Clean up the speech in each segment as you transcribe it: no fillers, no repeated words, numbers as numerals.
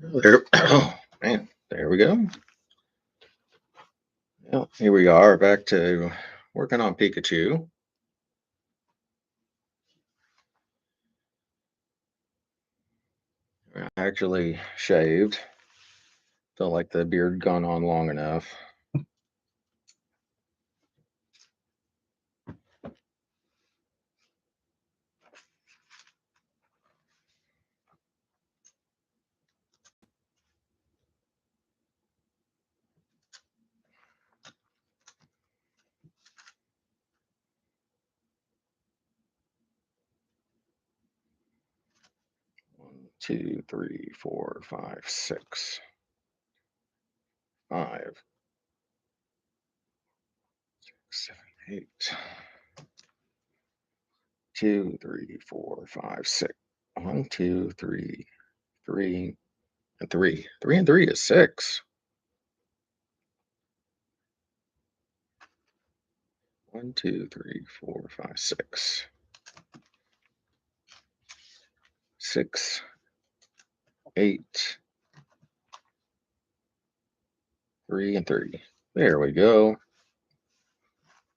There, oh man, there we go. Well, here we are back to working on Pikachu. I actually shaved. Felt like the beard gone on long enough. 1, 2, 3, 4, 5, 6, 5, 7, 8. 2, 3, 4, 5, 6. 1, 2, 3, 3, and 3. 3 and 3 is 6. 1, 2, 3, 4, 5, 6. 6, 8, 3 and 3. There we go.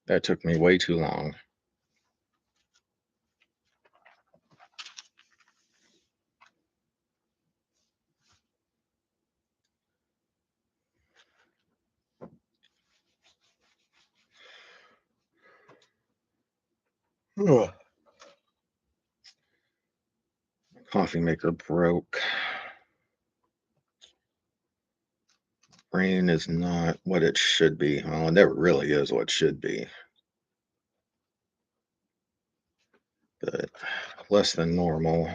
That took me way too long. Ugh. Coffee maker broke. Brain is not what it should be. Well, it never really is what it should be, but less than normal.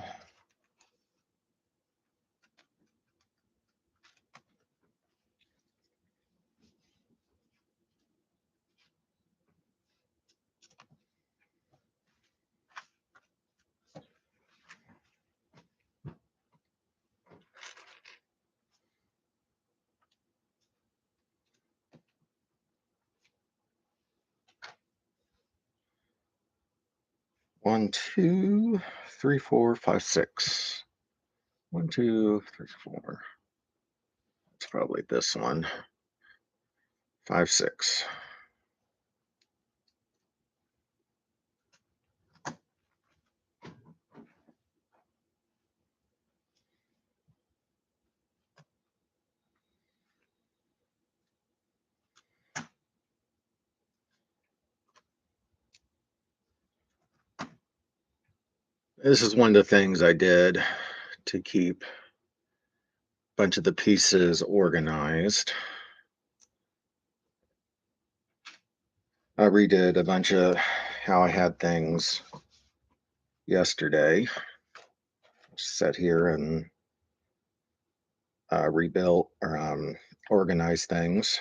One, two, three, 4, 5, 6. 1, 2, 3, 4. It's probably this one. 5, 6. This is one of the things I did to keep a bunch of the pieces organized. I redid a bunch of how I had things yesterday. Sat here and rebuilt or organized things.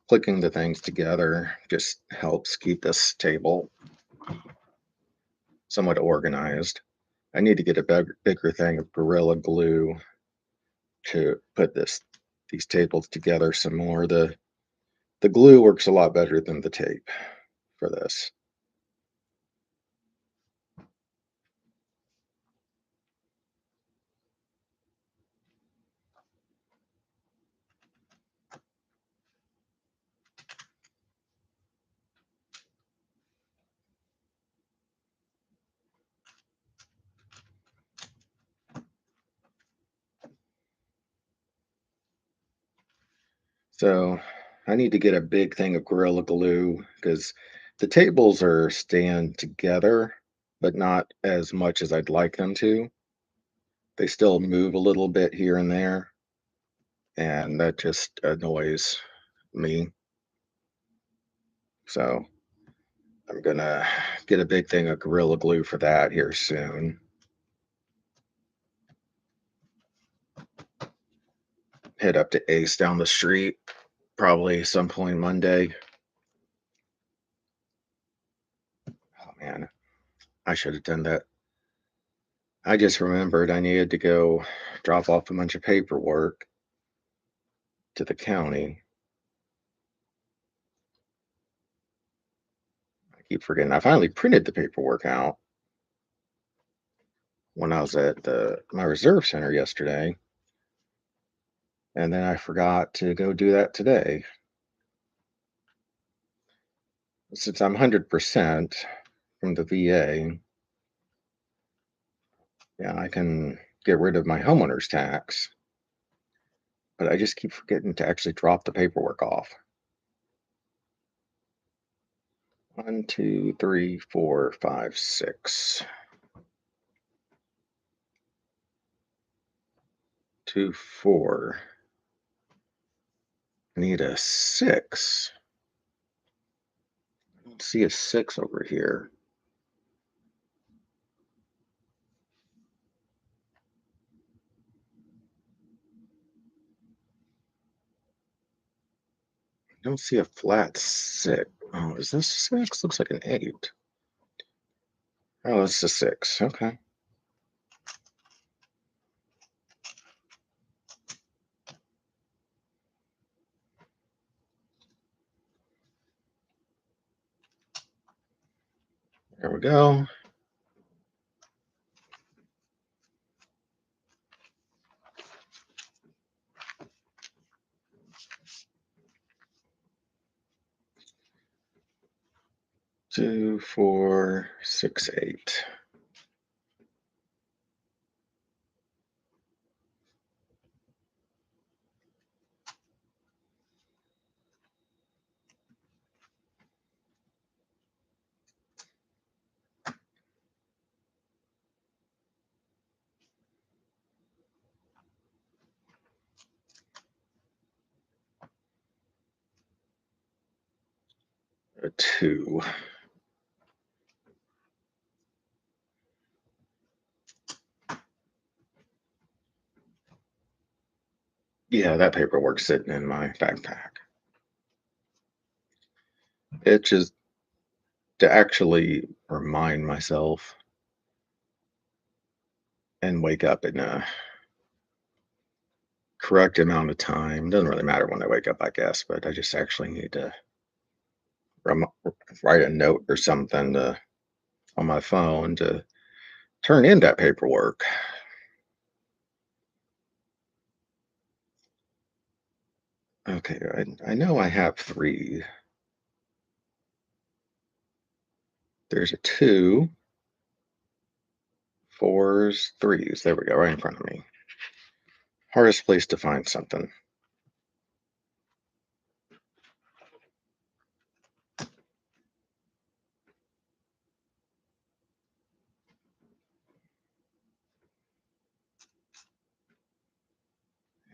Clicking the things together just helps keep this table somewhat organized. I need to get a bigger thing of Gorilla Glue to put these tables together some more. The glue works a lot better than the tape for this. So I need to get a big thing of Gorilla Glue because the tables are staying together, but not as much as I'd like them to. They still move a little bit here and there, and that just annoys me. So I'm gonna get a big thing of Gorilla Glue for that here soon. Head up to Ace down the street, probably some point Monday. Oh man, I should have done that. I just remembered I needed to go drop off a bunch of paperwork to the county. I keep forgetting. I finally printed the paperwork out. when I was at my reserve center yesterday, and then I forgot to go do that today. Since I'm 100% from the VA, yeah, I can get rid of my homeowner's tax, but I just keep forgetting to actually drop the paperwork off. One, two, three, four, five, six. Two, four. I need a six. I don't see a six over here. I don't see a flat six. Oh, is this six? Looks like an eight. Oh, it's a six. Okay. There we go. Two, four, six, eight. A two. Yeah, that paperwork's sitting in my backpack. It's just to actually remind myself and wake up in a correct amount of time. Doesn't really matter when I wake up, I guess, but I just actually need to rem- write a note or something on my phone to turn in that paperwork. Okay, I know I have three. There's a two, fours, threes. There we go, right in front of me. Hardest place to find something.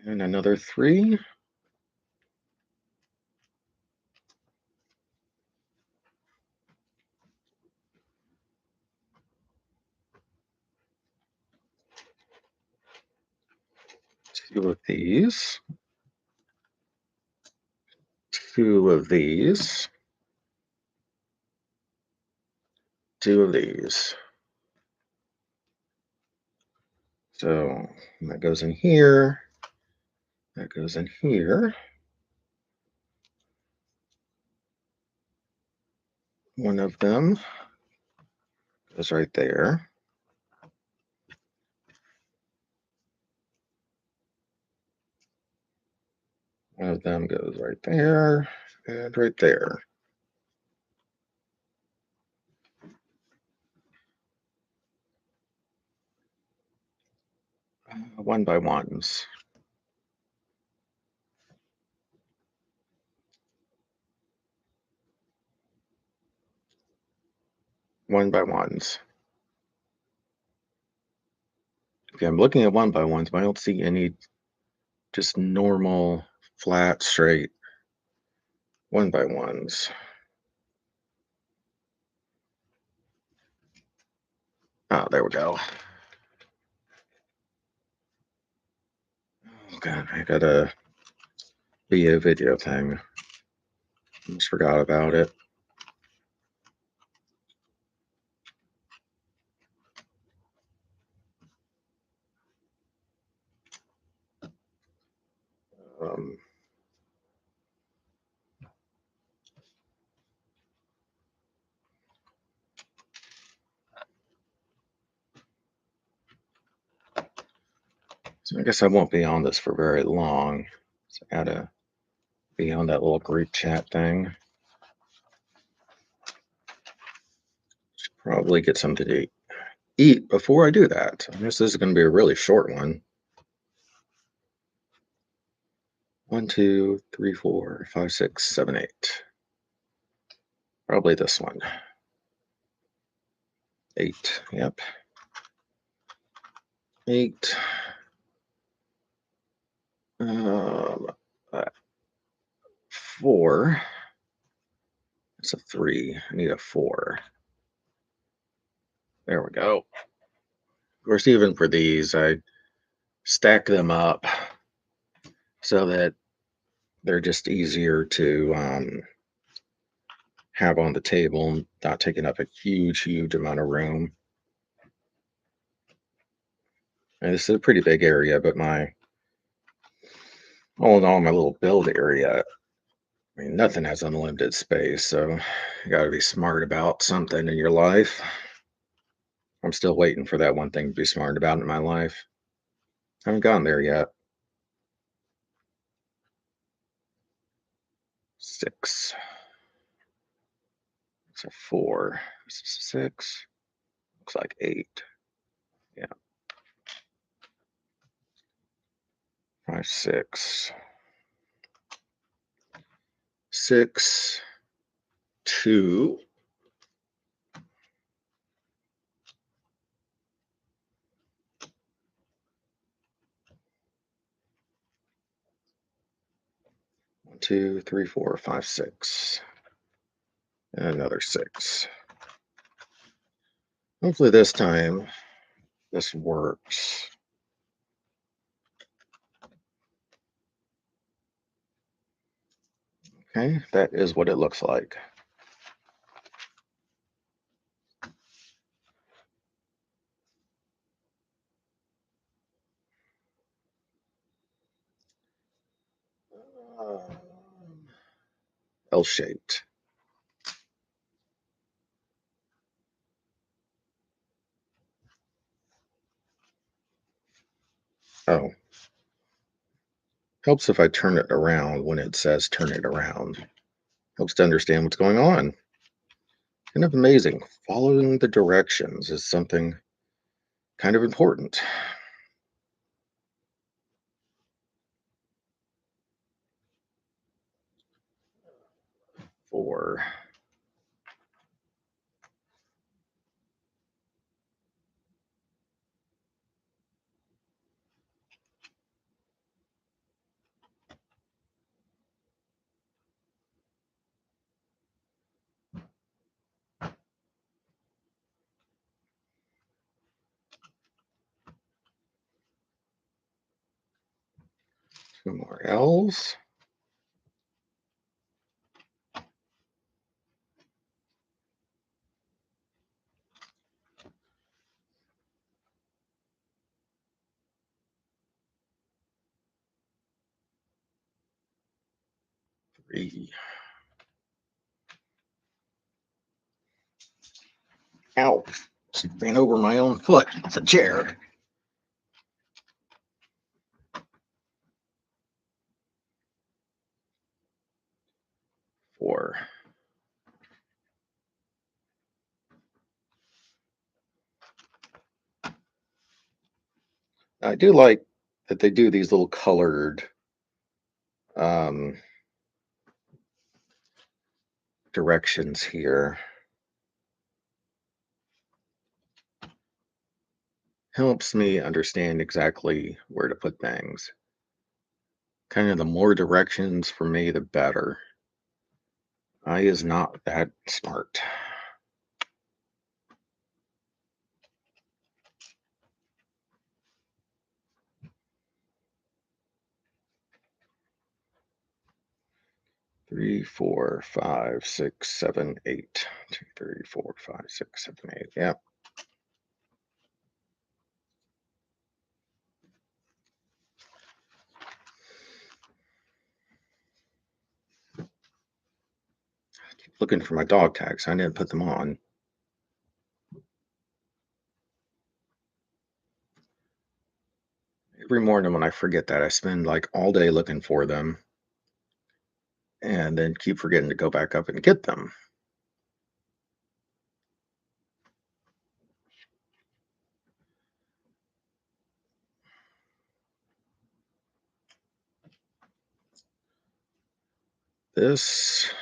And another three. Two of these. Two of these. Two of these. So that goes in here. That goes in here. One of them goes right there. One of them goes right there and right there. One by ones. One by ones. Okay, I'm looking at one by ones, but I don't see any just normal, flat, straight one by ones. Oh, there we go. Oh, God, I got a video thing. Almost forgot about it. Um, So I guess I won't be on this for very long. So I gotta be on that little group chat thing. Should probably get something to eat before I do that. I guess this is gonna be a really short one. One, two, three, four, five, six, seven, eight. Probably this one. Eight. Yep. Eight. Um, uh, four. It's a three. I need a four. There we go. Of course, even for these, I stack them up so that they're just easier to have on the table, not taking up a huge amount of room. And this is a pretty big area, but all in all, my little build area, I mean, nothing has unlimited space, so you got to be smart about something in your life. I'm still waiting for that one thing to be smart about in my life. Haven't gotten there yet. Six. It's a four. This is a six. Looks like eight. Yeah. Five, six. Six, two. One, two, three, four, five, six. And another six. Hopefully this time this works. Okay, that is what it looks like. Um, L-shaped. Oh, helps if I turn it around when it says turn it around. Helps to understand what's going on. Kind of amazing. Following the directions is something kind of important. For two more L's. Three. Ow. Ran over my own foot. It's a chair. Four. I do like that they do these little colored um, directions here. Helps me understand exactly where to put things. Kind of the more directions for me, the better. I is not that smart. Three, four, five, six, seven, eight. Two, three, four, five, six, seven, eight. Yeah. Looking for my dog tags. I didn't put them on. every morning when I forget that, I spend like all day looking for them and then keep forgetting to go back up and get them. This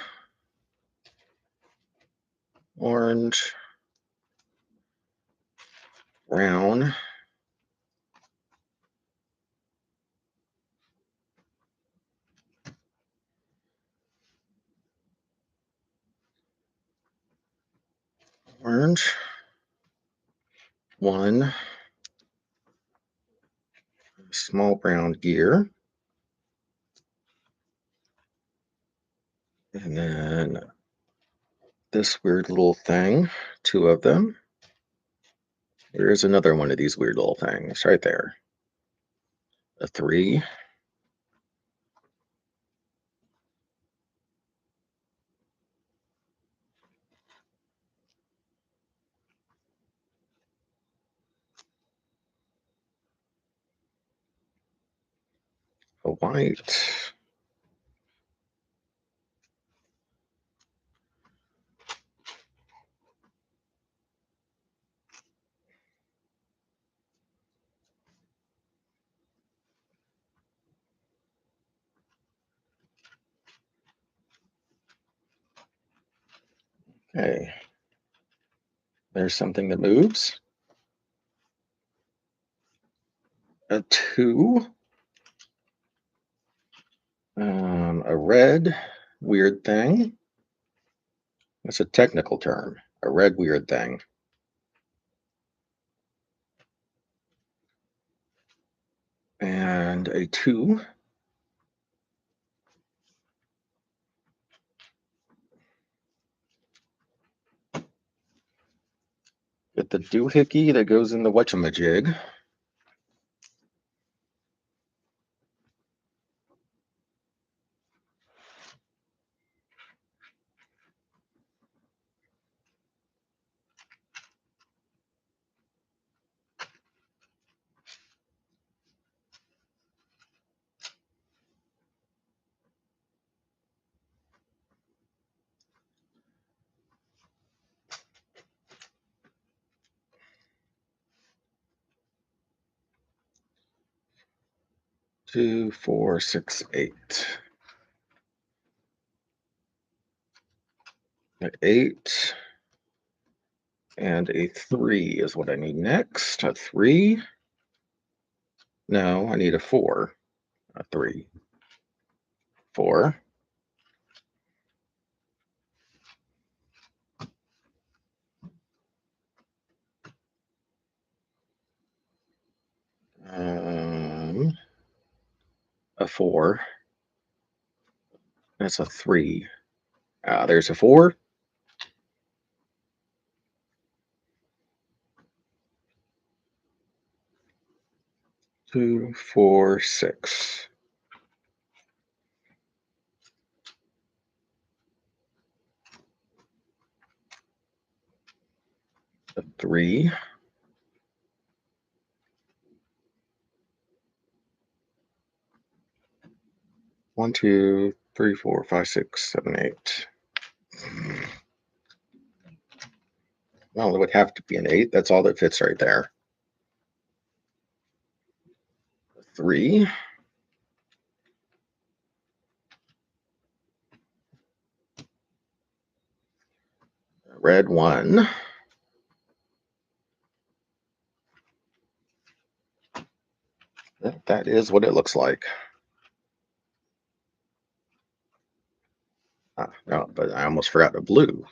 orange, brown, orange, one small brown gear, and then this weird little thing, two of them. Here's another one of these weird little things right there. A three, a white, okay, there's something that moves. A two, a red weird thing. That's a technical term. A red weird thing. And a two. Get the doohickey that goes in the whatchamajig. Two, four, six, eight. An eight and a three is what I need next. A three. No, I need a four. A three. Four. Um, a four. That's a three. There's a four. Two, four, six. A three. One, two, three, four, five, six, seven, eight. Well, it would have to be an eight. That's all that fits right there. Three. Red one. That is what it looks like. No, but I almost forgot the blue.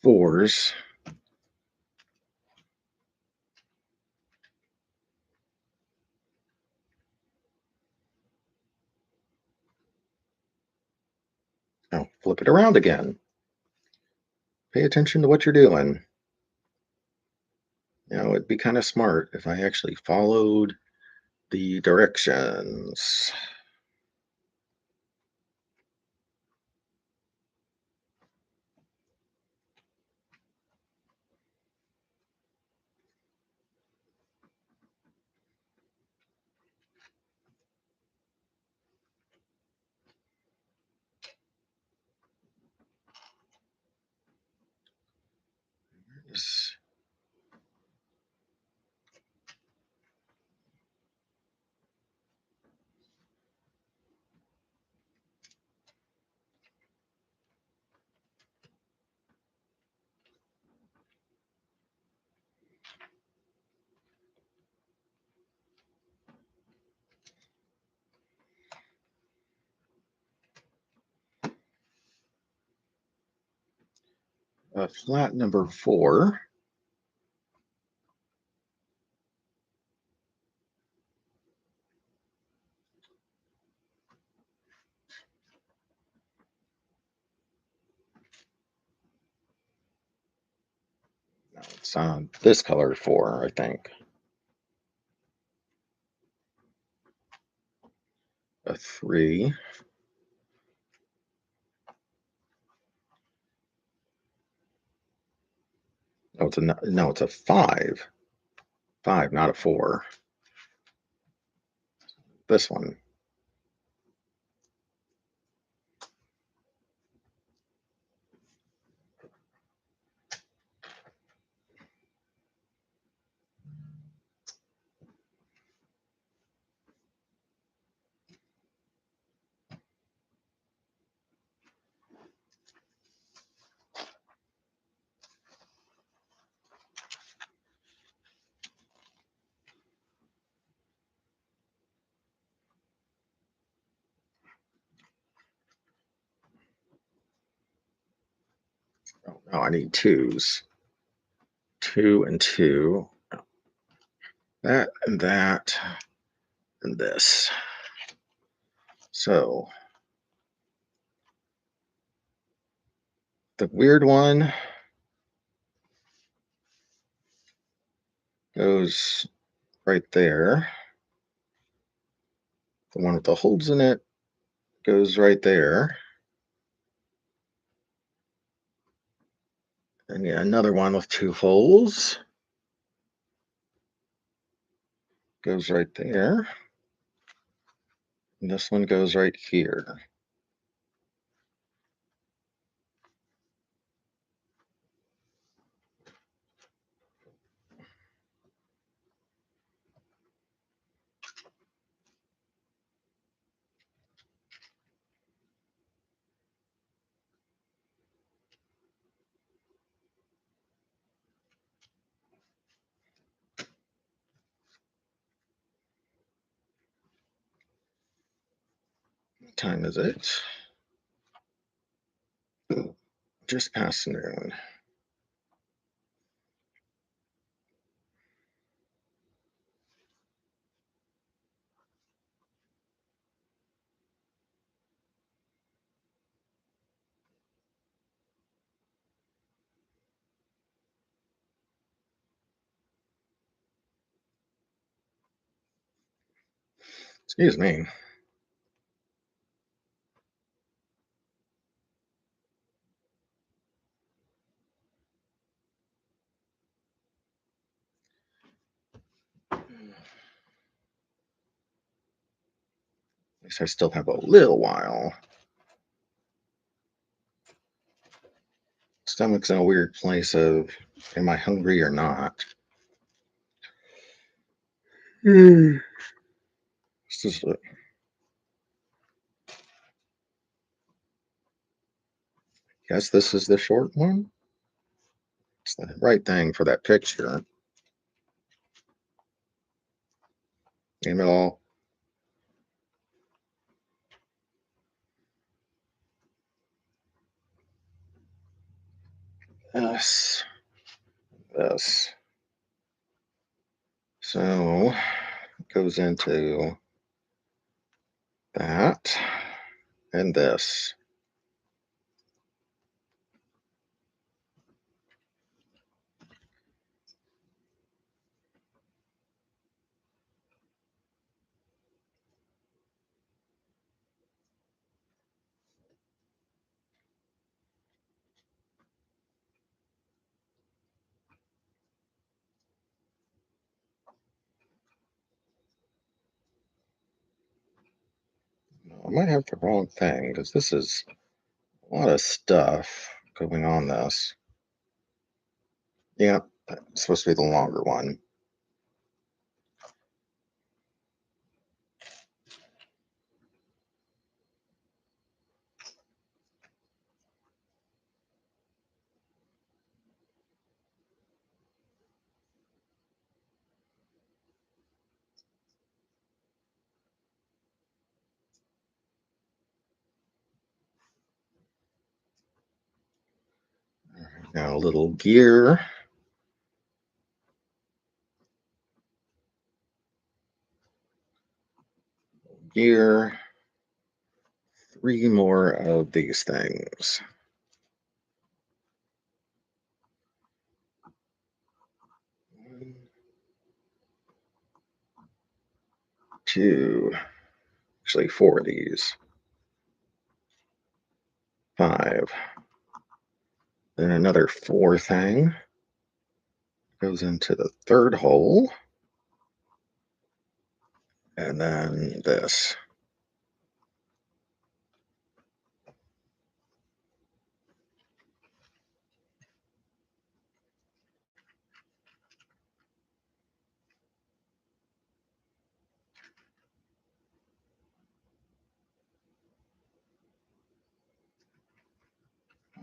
Fours. Now flip it around again. Pay attention to what you're doing. It'd be kind of smart if I actually followed The directions. Is flat number 4. No, it's on this color 4, I think. A 3. No, no, it's a 5. 5, not a 4. This one. Oh, no, I need 2s. 2 and 2. That and that and this. So the weird one goes right there. The one with the holes in it goes right there. And yeah, another one with 2 holes goes right there. And this one goes right here. What time is it? Just past noon. Excuse me. At least I still have a little while. Stomach's in a weird place of, am I hungry or not? This is guess this is the short one. It's the right thing for that picture. Name it all. Yes. This. So it goes into that and this. I might have the wrong thing because this is a lot of stuff going on this. Yeah, it's supposed to be the longer one. Now a little gear, three more of these things. One, two, actually four of these. Five. Then another four thing goes into the third hole. And then this.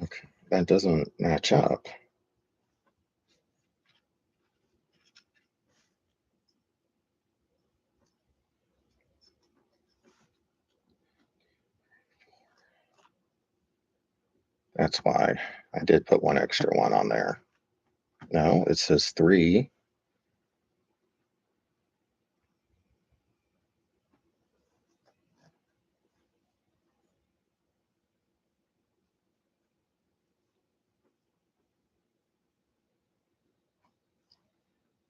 Okay, that doesn't match up. That's why I did put one extra one on there. No, it says three.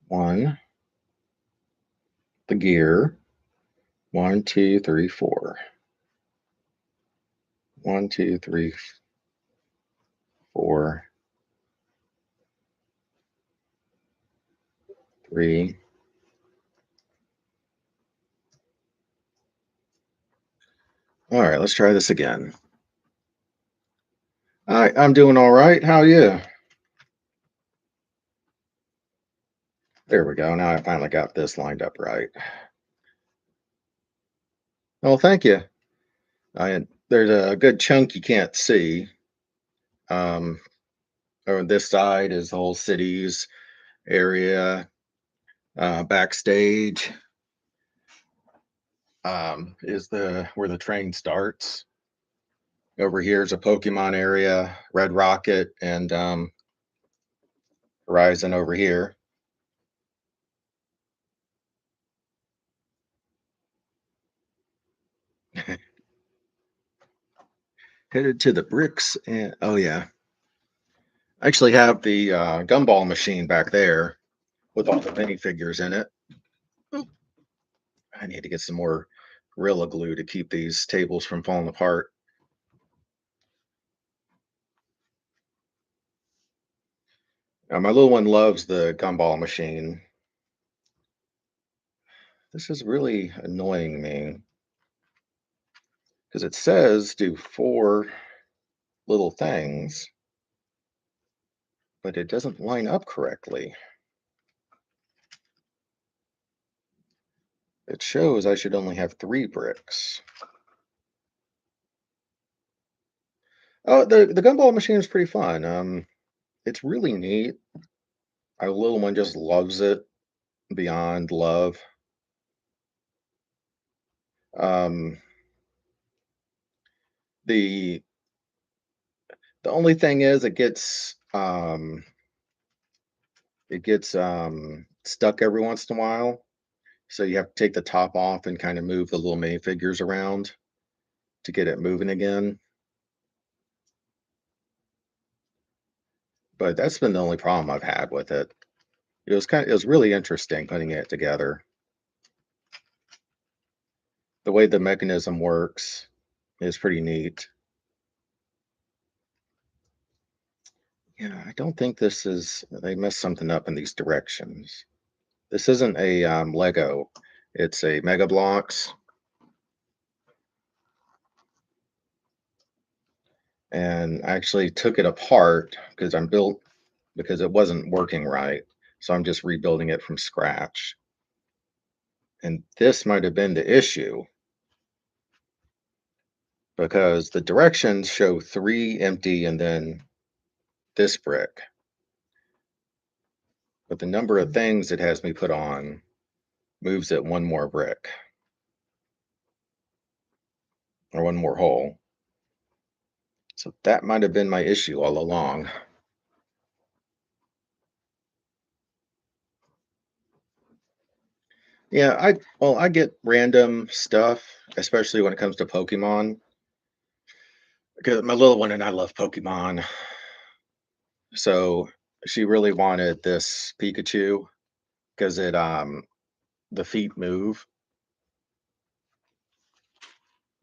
One, the gear. One, two, three, four. One, two, three, four, three. All right, let's try this again. Hi, I'm doing all right. How are you? There we go. Now I finally got this lined up right. Well, thank you. There's a good chunk you can't see. Um, over this side is the whole city's area. Backstage is the where the train starts. Over here is a Pokemon area, Red Rocket, and Horizon over here. Headed to the bricks, and oh yeah, I actually have the gumball machine back there with all the minifigures in it. Oop, I need to get some more Gorilla Glue to keep these tables from falling apart. My little one loves the gumball machine. This is really annoying me because it says do four little things, but it doesn't line up correctly. It shows I should only have three bricks. Oh, the gumball machine is pretty fun. It's really neat. Our little one just loves it beyond love. Um, the the only thing is it gets stuck every once in a while. So you have to take the top off and kind of move the little minifigures around to get it moving again. But that's been the only problem I've had with it. It was really interesting putting it together. The way the mechanism works is pretty neat. Yeah, I don't think they messed something up in these directions. This isn't a Lego. It's a Mega Bloks. and I actually took it apart because it wasn't working right. So I'm just rebuilding it from scratch. And this might have been the issue because the directions show three empty and then this brick. But the number of things it has me put on moves it one more brick or one more hole. So that might have been my issue all along. Yeah, I get random stuff, especially when it comes to Pokemon. Because my little one and I love Pokemon. So she really wanted this Pikachu because the feet move.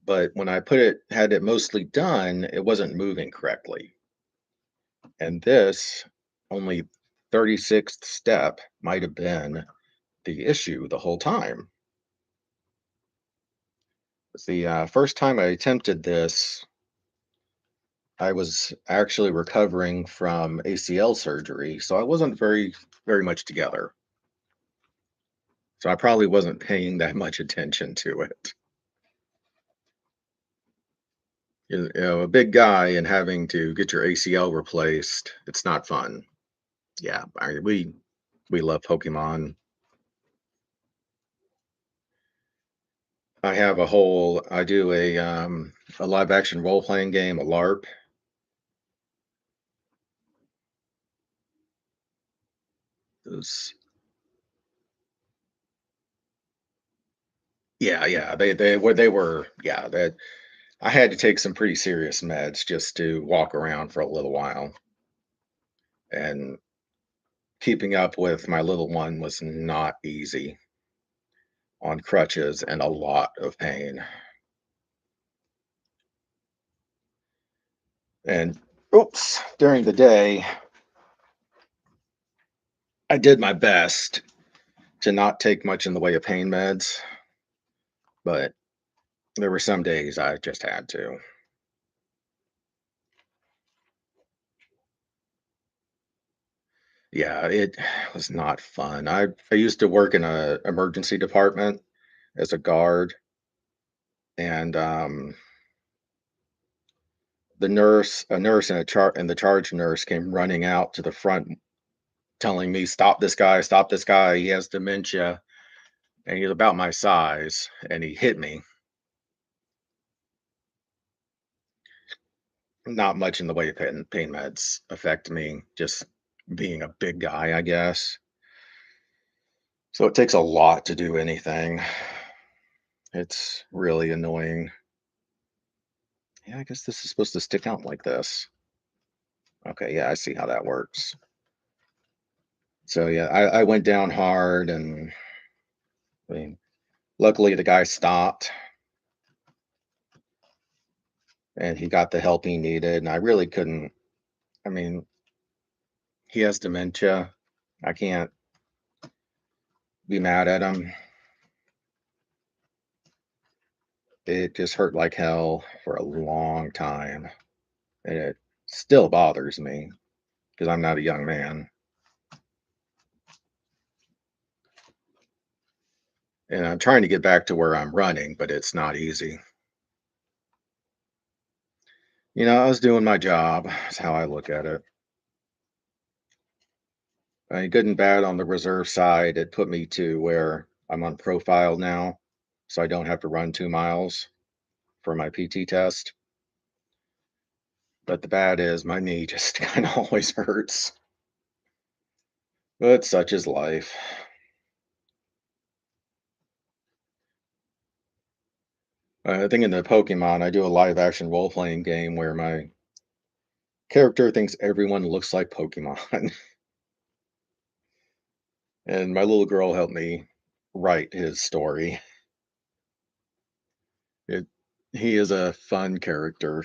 But when I had it mostly done, it wasn't moving correctly. And this only 36th step might have been the issue the whole time. The first time I attempted this, I was actually recovering from ACL surgery, so I wasn't very much together. So I probably wasn't paying that much attention to it. A big guy and having to get your ACL replaced, it's not fun. Yeah, we love Pokemon. I do a live action role playing game, a LARP. Those, yeah, they were yeah, that I had to take some pretty serious meds just to walk around for a little while. And keeping up with my little one was not easy on crutches and a lot of pain. And oops, during the day, I did my best to not take much in the way of pain meds, but there were some days I just had to. Yeah, it was not fun. I used to work in a emergency department as a guard, and a nurse and the charge nurse came running out to the front telling me, stop this guy, he has dementia, and he's about my size, and he hit me." Not much in the way of pain meds affect me, just being a big guy, I guess. So it takes a lot to do anything. It's really annoying. Yeah, I guess this is supposed to stick out like this. Okay, yeah, I see how that works. So yeah, I went down hard, and I mean, luckily the guy stopped and he got the help he needed. And I really couldn't. I mean, he has dementia. I can't be mad at him. It just hurt like hell for a long time, and it still bothers me because I'm not a young man, and I'm trying to get back to where I'm running, but it's not easy. I was doing my job. Is how I look at it. I mean, good and bad on the reserve side, it put me to where I'm on profile now, so I don't have to run 2 miles for my PT test. But the bad is my knee just kind of always hurts. But such is life. I think in the Pokemon, I do a live action role playing game where my character thinks everyone looks like Pokemon. And my little girl helped me write his story. It He is a fun character.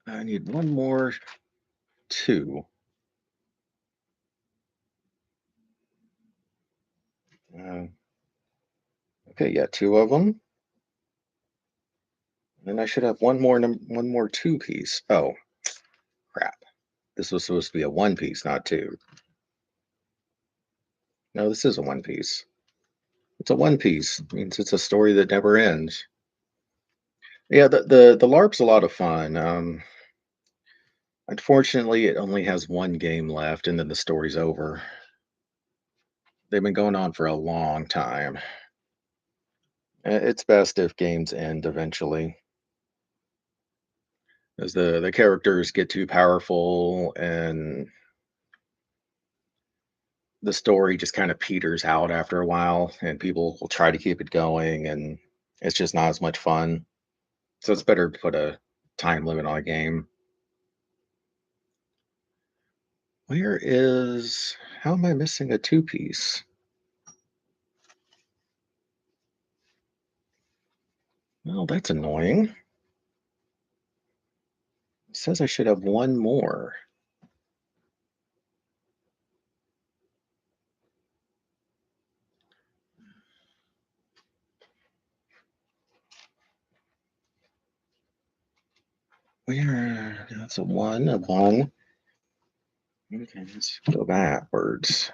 I need one more two. Uh, okay, yeah, two of them. Then I should have one more two piece. Oh, crap. This was supposed to be a one piece, not two. No, this is a one piece. It's a one piece. It means it's a story that never ends. Yeah, the LARP's a lot of fun. Unfortunately, it only has one game left, and then the story's over. They've been going on for a long time. It's best if games end eventually, as the characters get too powerful and the story just kind of peters out after a while, and people will try to keep it going, and it's just not as much fun. So it's better to put a time limit on a game. Where is? How am I missing a two piece? Well, that's annoying. It says I should have one more. Where? That's a one, a one. Okay, let's go backwards.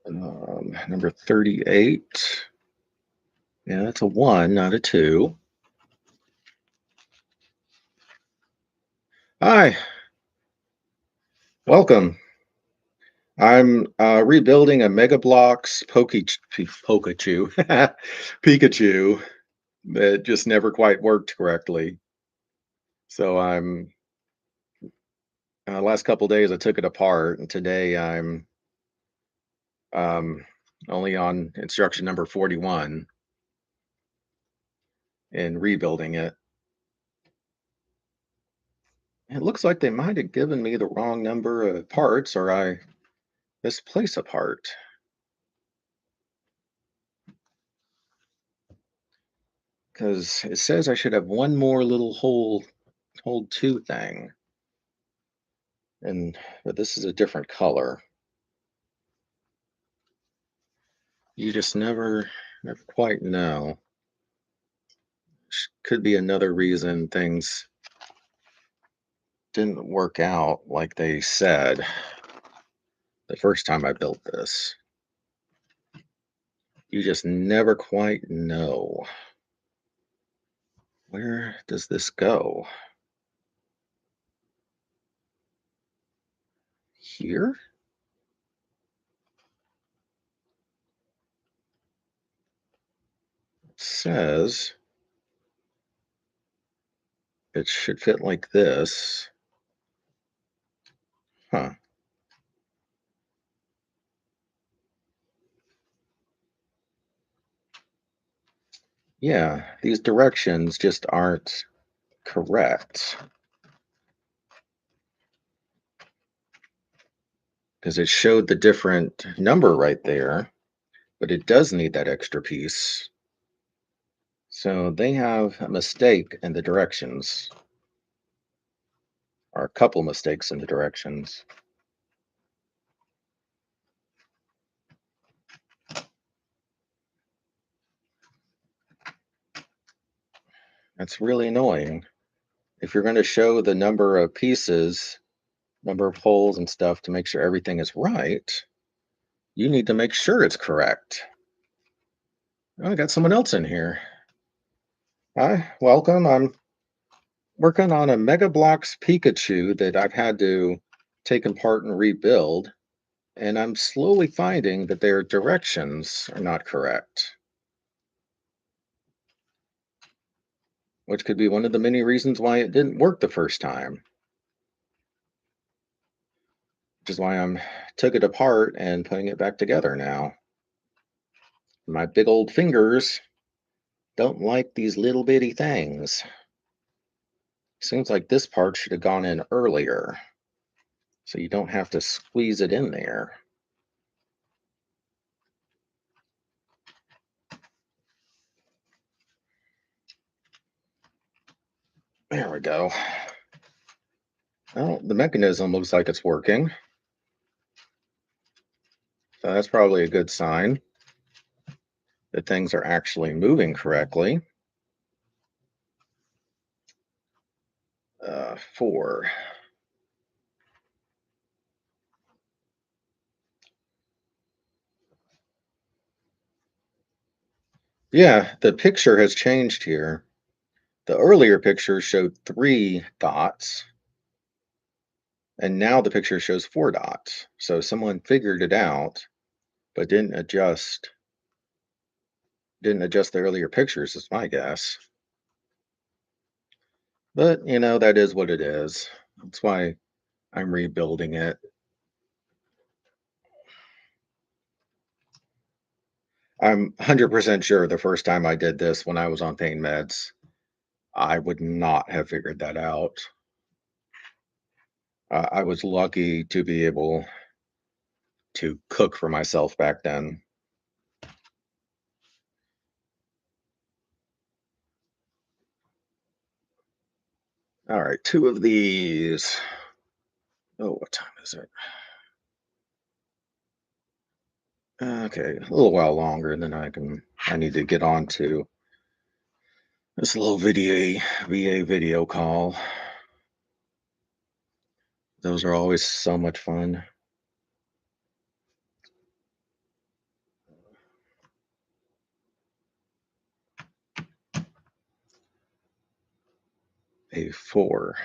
Number 38. Yeah, that's a one, not a two. Hi, welcome. I'm rebuilding a Mega Bloks Pikachu, Pikachu that just never quite worked correctly. So I'm last couple days I took it apart, and today I'm um, only on instruction number 41 in rebuilding it. It looks like they might have given me the wrong number of parts, or I misplaced a part, because it says I should have one more little hold two thing, and but this is a different color. You just never quite know. Could be another reason things didn't work out like they said the first time I built this. You just never quite know. Where does this go? Here? It says it should fit like this. Huh. Yeah, these directions just aren't correct because it showed the different number right there, but it does need that extra piece. So they have a mistake in the directions, or a couple mistakes in the directions. That's really annoying. If you're going to show the number of pieces, number of holes and stuff to make sure everything is right, you need to make sure it's correct. Oh, I got someone else in here. Hi, welcome. I'm working on a Mega Bloks Pikachu that I've had to take apart and rebuild, and I'm slowly finding that their directions are not correct, which could be one of the many reasons why it didn't work the first time. Which is why I'm took it apart and putting it back together now. My big old fingers don't like these little bitty things. Seems like this part should have gone in earlier, so you don't have to squeeze it in there. There we go. Well, the mechanism looks like it's working, so that's probably a good sign. that things are actually moving correctly. 4. Yeah, the picture has changed here. The earlier picture showed 3 dots, and now the picture shows 4 dots. So someone figured it out, but didn't adjust the earlier pictures, is my guess. But that is what it is. That's why I'm rebuilding it. I'm 100% sure the first time I did this when I was on pain meds, I would not have figured that out. I was lucky to be able to cook for myself back then. All right, 2 of these. Oh, what time is it? Okay, a little while longer, and then I need to get on to this little VA video call. Those are always so much fun. A 4,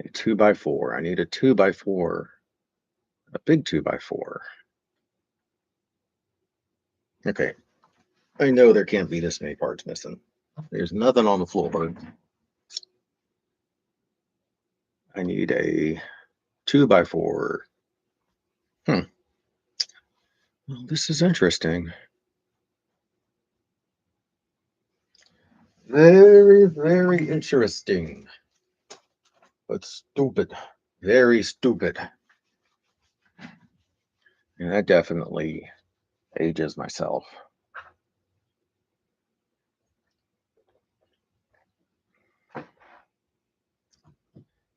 a 2x4. I need a 2x4, a big 2x4. Okay, I know there can't be this many parts missing. There's nothing on the floor. I need a 2x4. Hmm. Well, this is interesting. Very, very interesting, but stupid. Very stupid. And that definitely ages myself.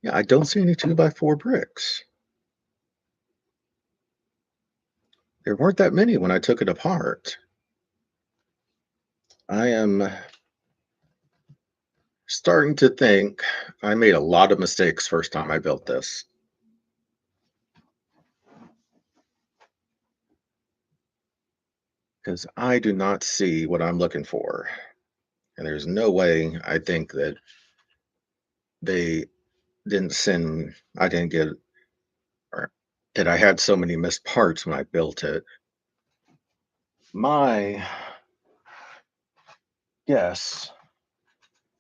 Yeah, I don't see any 2x4 bricks. There weren't that many when I took it apart. I am starting to think I made a lot of mistakes first time I built this because I do not see what I'm looking for. And there's no way I think that they I didn't get, or that I had so many missed parts when I built it. My guess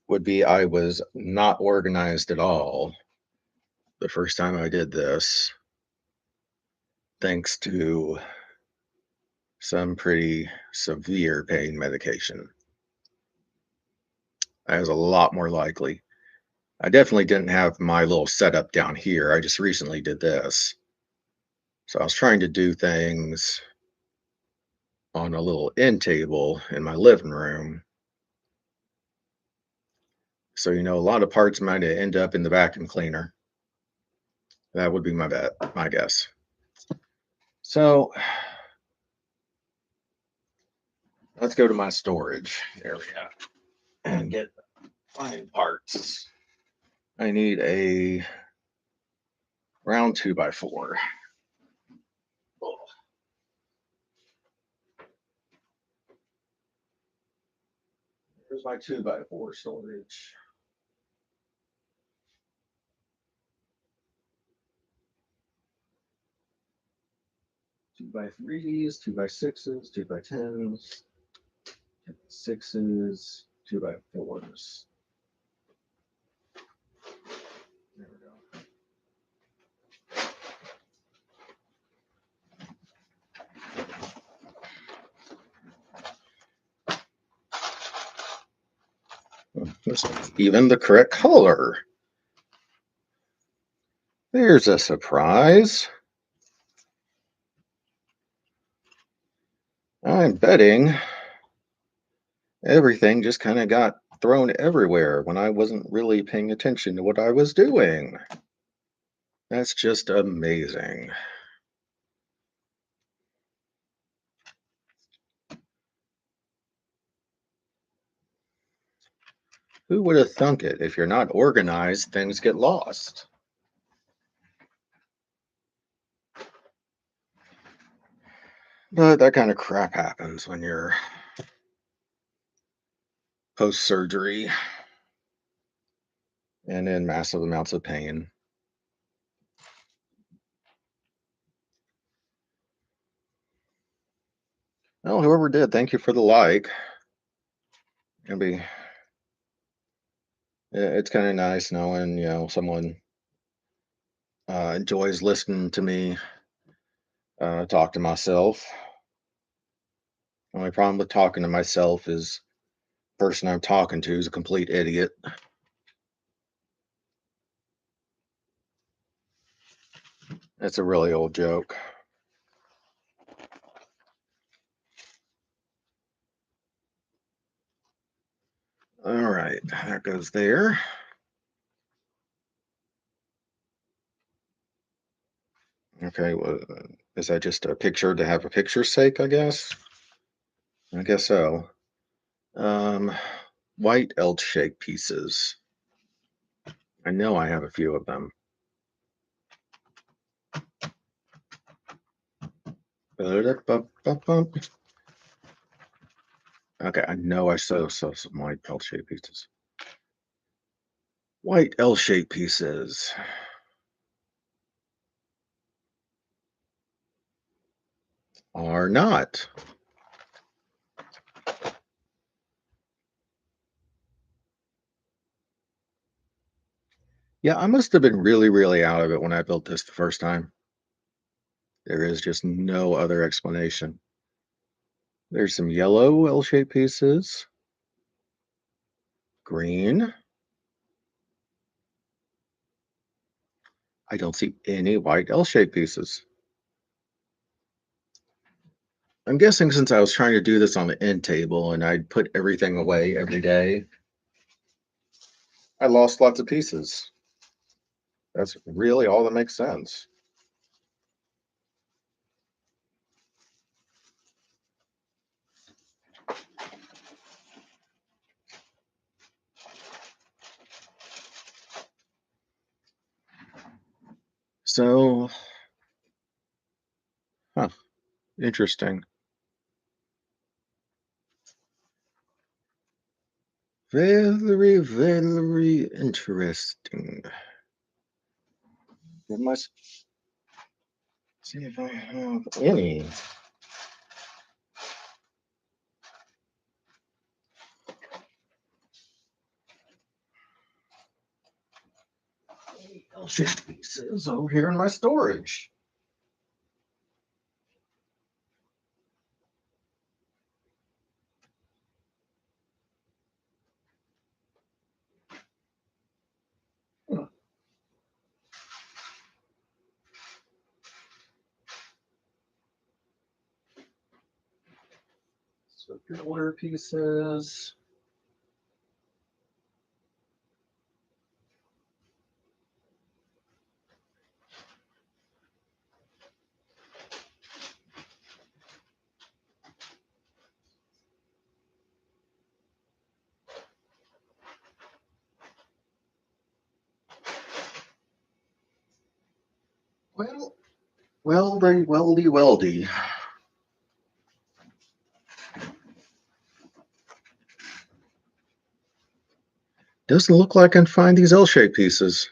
would be I was not organized at all the first time I did this, thanks to some pretty severe pain medication. That is a lot more likely. I definitely didn't have my little setup down here. I just recently did this. So I was trying to do things on a little end table in my living room. So, a lot of parts might end up in the vacuum cleaner. That would be my guess. So let's go to my storage area and get fine parts. I need a round 2x4. Here's my 2x4 storage. 2x3s, 2x6s, 2x10s, 6s, 2x4s. There we go. This is even the correct color. There's a surprise. I'm betting everything just kind of got thrown everywhere when I wasn't really paying attention to what I was doing. That's just amazing. Who would have thunk it? If you're not organized, things get lost. But that kind of crap happens when you're post surgery and in massive amounts of pain. Well, whoever did, thank you for the like. It'd be, it's kind of nice knowing, someone enjoys listening to me talk to myself. Only problem with talking to myself is the person I'm talking to is a complete idiot. It's a really old joke. All right, that goes there. Okay, well, is that just a picture to have a picture's sake, I guess? I guess so. Um, White L-shaped pieces. I know I have a few of them. Ba-da-ba-ba-bum. Okay, I know I saw some white L-shaped pieces. White L-shaped pieces are not. Yeah, I must have been really, really out of it when I built this the first time. There is just no other explanation. There's some yellow L-shaped pieces, green. I don't see any white L-shaped pieces. I'm guessing since I was trying to do this on the end table and I'd put everything away every day, I lost lots of pieces. That's really all that makes sense. So, huh, interesting. Very, very interesting. Let me see if I have any. L-shaped pieces over here in my storage. Hmm, circular pieces. Well, weldy, weldy. Doesn't look like I can find these L-shaped pieces.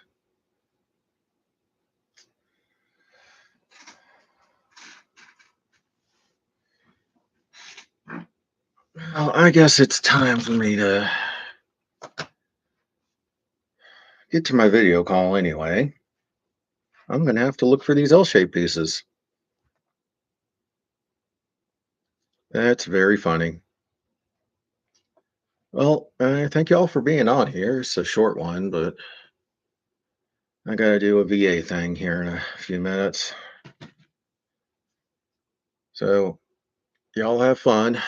Well, I guess it's time for me to get to my video call anyway. I'm gonna have to look for these L-shaped pieces. That's very funny. Well, thank you all for being on here. It's a short one, but I gotta do a VA thing here in a few minutes. So y'all have fun.